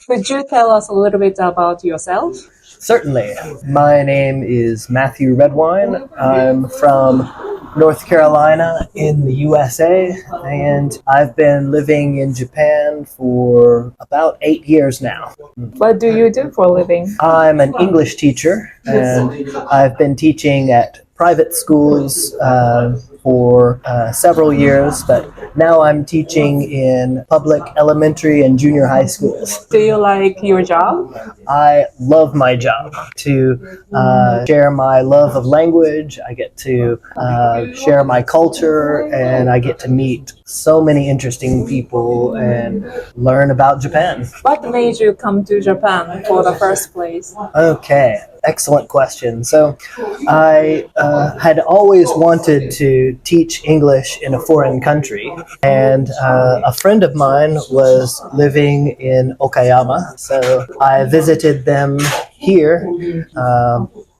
Could you tell us a little bit about yourself? Certainly. My name is Matthew Redwine. I'm from North Carolina in the USA, and I've been living in Japan for about 8 years now. What do you do for a living? I'm an English teacher, and I've been teaching at private schools for several years, but now I'm teaching in public elementary and junior high schools. Do you like your job? I love my job. To share my love of language, I get to share my culture, and I get to meet so many interesting people and learn about Japan. What made you come to Japan for the first place? Okay, excellent question. So I had always wanted to teach English in a foreign country, and a friend of mine was living in Okayama, so I visited them here.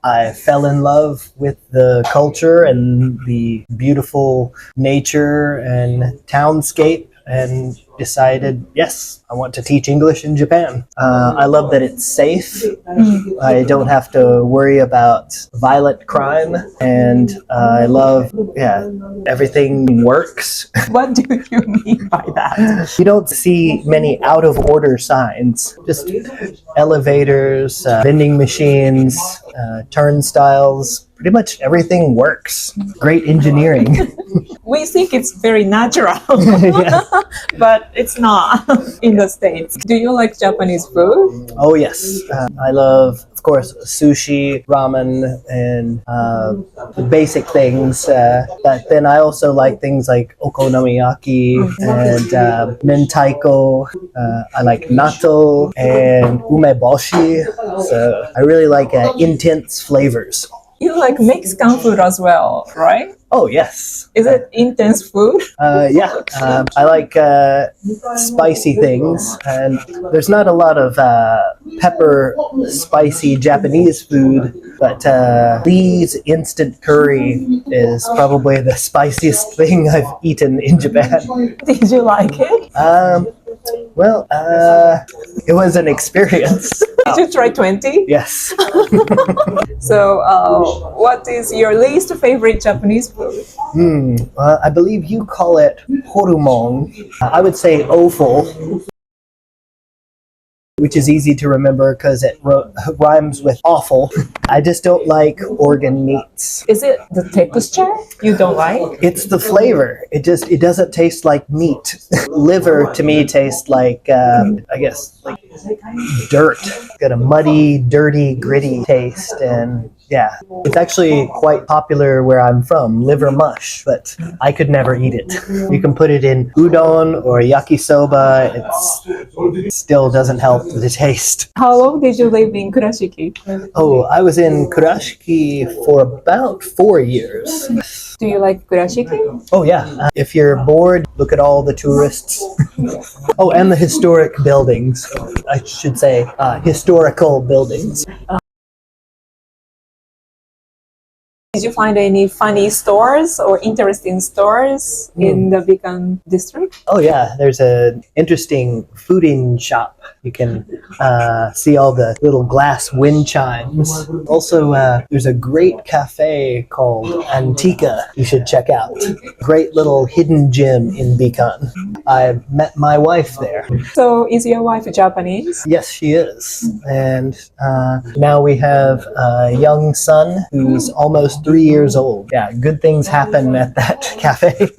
I fell in love with the culture and the beautiful nature and townscape, and decided, yes, I want to teach English in Japan. I love that it's safe. I don't have to worry about violent crime, and I love, everything works. What do you mean by that? You don't see many out of order signs, just elevators, vending machines, turnstiles. Pretty much everything works. Great engineering. We think it's very natural, Yes. but it's not in the States. Do you like Japanese food? Oh yes, I love, of course, sushi, ramen, and basic things. But then I also like things like okonomiyaki and mentaiko. I like natto and umeboshi. So I really like intense flavors. You like Mexican food as well, right? Oh yes. Is it intense food? Yeah, I like spicy things, and there's not a lot of pepper spicy Japanese food, but Lee's instant curry is probably the spiciest thing I've eaten in Japan. Did you like it? Well, it was an experience. Did you try 20? Yes. So, what is your least favorite Japanese food? I believe you call it horumon. I would say offal, which is easy to remember because it rhymes with awful. I just don't like organ meats. Is it the texture you don't like? It's the flavor. It doesn't taste like meat. Liver to me tastes like, I guess, like dirt. Got a muddy, dirty, gritty taste, and yeah, it's actually quite popular where I'm from, liver mush, but I could never eat it. You can put it in udon or yakisoba, it still doesn't help the taste. How long did you live in Kurashiki? Oh, I was in Kurashiki for about 4 years. Do you like Kurashiki? Oh yeah, if you're bored, look at all the tourists. Oh, and the historic buildings. I should say historical buildings. Did you find any funny stores or interesting stores in the Beacon district? Oh yeah, there's an interesting fooding shop. You can see all the little glass wind chimes. Also, there's a great cafe called Antica you should check out. Great little hidden gem in Beacon. I met my wife there. So is your wife Japanese? Yes, she is. And now we have a young son who's almost 3 years old. Yeah, good things happen at that cafe.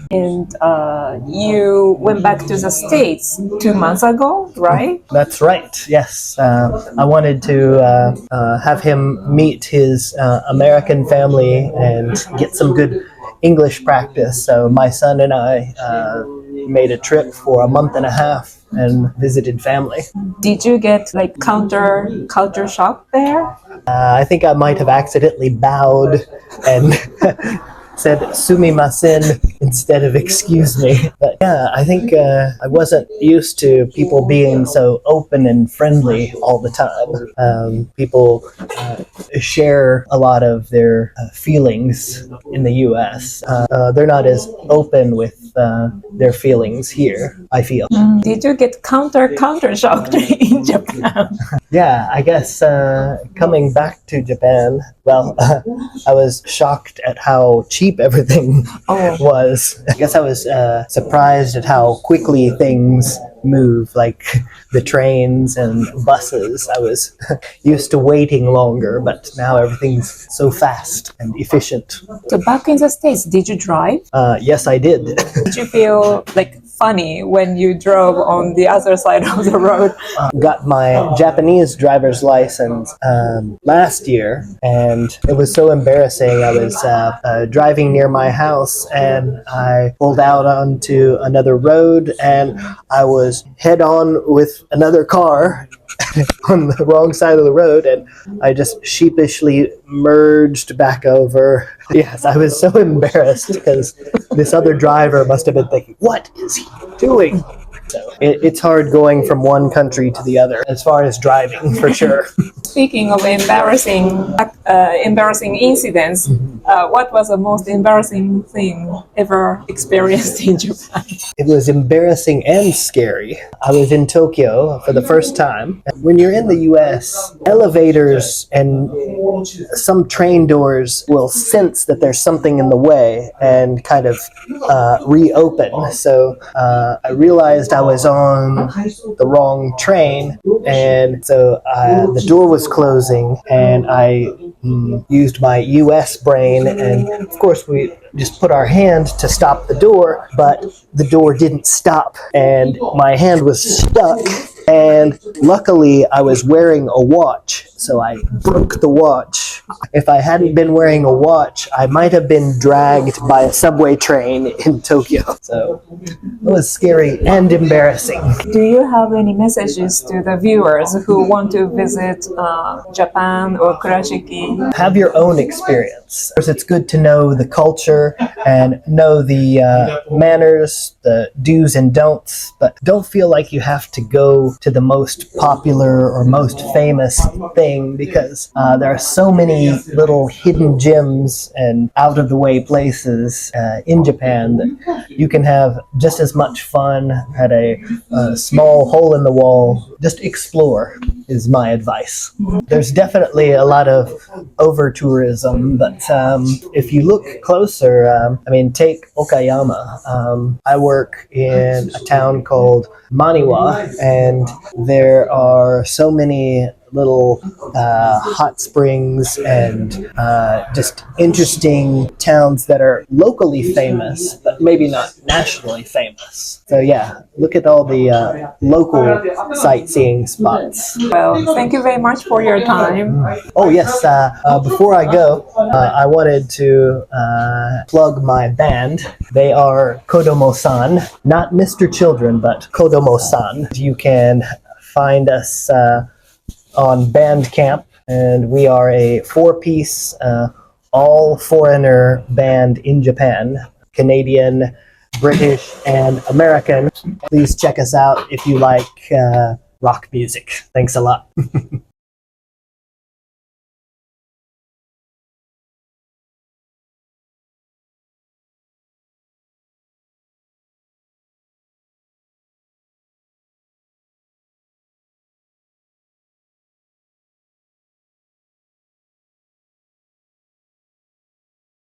And you went back to the States 2 months ago, right? That's right, yes. I wanted to have him meet his American family and get some good English practice. So my son and I made a trip for a month and a half and visited family. Did you get like culture shock there? I think I might have accidentally bowed and said sumimasen instead of excuse me. But yeah, I think I wasn't used to people being so open and friendly all the time. People share a lot of their feelings in the US. They're not as open with their feelings here, I feel. Did you get culture shocked in Japan? Yeah, I guess coming back to Japan, well, I was shocked at how cheap everything was. I guess I was surprised at how quickly things move, like the trains and buses. I was used to waiting longer, but now everything's so fast and efficient. So back in the States, did you drive? Yes, I did. Did you feel like funny when you drove on the other side of the road? Got my Japanese driver's license last year, and it was so embarrassing. I was driving near my house, and I pulled out onto another road, and I was head on with another car on the wrong side of the road, and I just sheepishly merged back over. Yes, I was so embarrassed because this other driver must have been thinking, what is he doing? So it's hard going from one country to the other as far as driving, for sure. Speaking of embarrassing incidents, what was the most embarrassing thing ever experienced in Japan? It was embarrassing and scary. I was in Tokyo for the first time. When you're in the US, elevators and some train doors will sense that there's something in the way and kind of reopen. So I realized I was on the wrong train, and so the door was closing, and I used my US brain, and of course we just put our hand to stop the door, but the door didn't stop, and my hand was stuck, and luckily I was wearing a watch, so I broke the watch. If I hadn't been wearing a watch, I might have been dragged by a subway train in Tokyo. So it was scary and embarrassing. Do you have any messages to the viewers who want to visit Japan or Kurashiki? Have your own experience. It's good to know the culture and know the manners, the do's and don'ts, but don't feel like you have to go to the most popular or most famous thing, because there are so many little hidden gems and out-of-the-way places in Japan that you can have just as much fun at a small hole in the wall. Just explore is my advice. There's definitely a lot of over-tourism, but if you look closer, take Okayama. I work in a town called Maniwa, and there are so many little hot springs and just interesting towns that are locally famous, but maybe not nationally famous. So yeah, look at all the local sightseeing spots. Well, thank you very much for your time. Oh yes, before I go, I wanted to plug my band. They are Kodomo-san, not Mr. Children, but Kodomo-san. You can find us on Bandcamp, and we are a 4-piece all-foreigner band in Japan, Canadian, British, and American. Please check us out if you like rock music. Thanks a lot.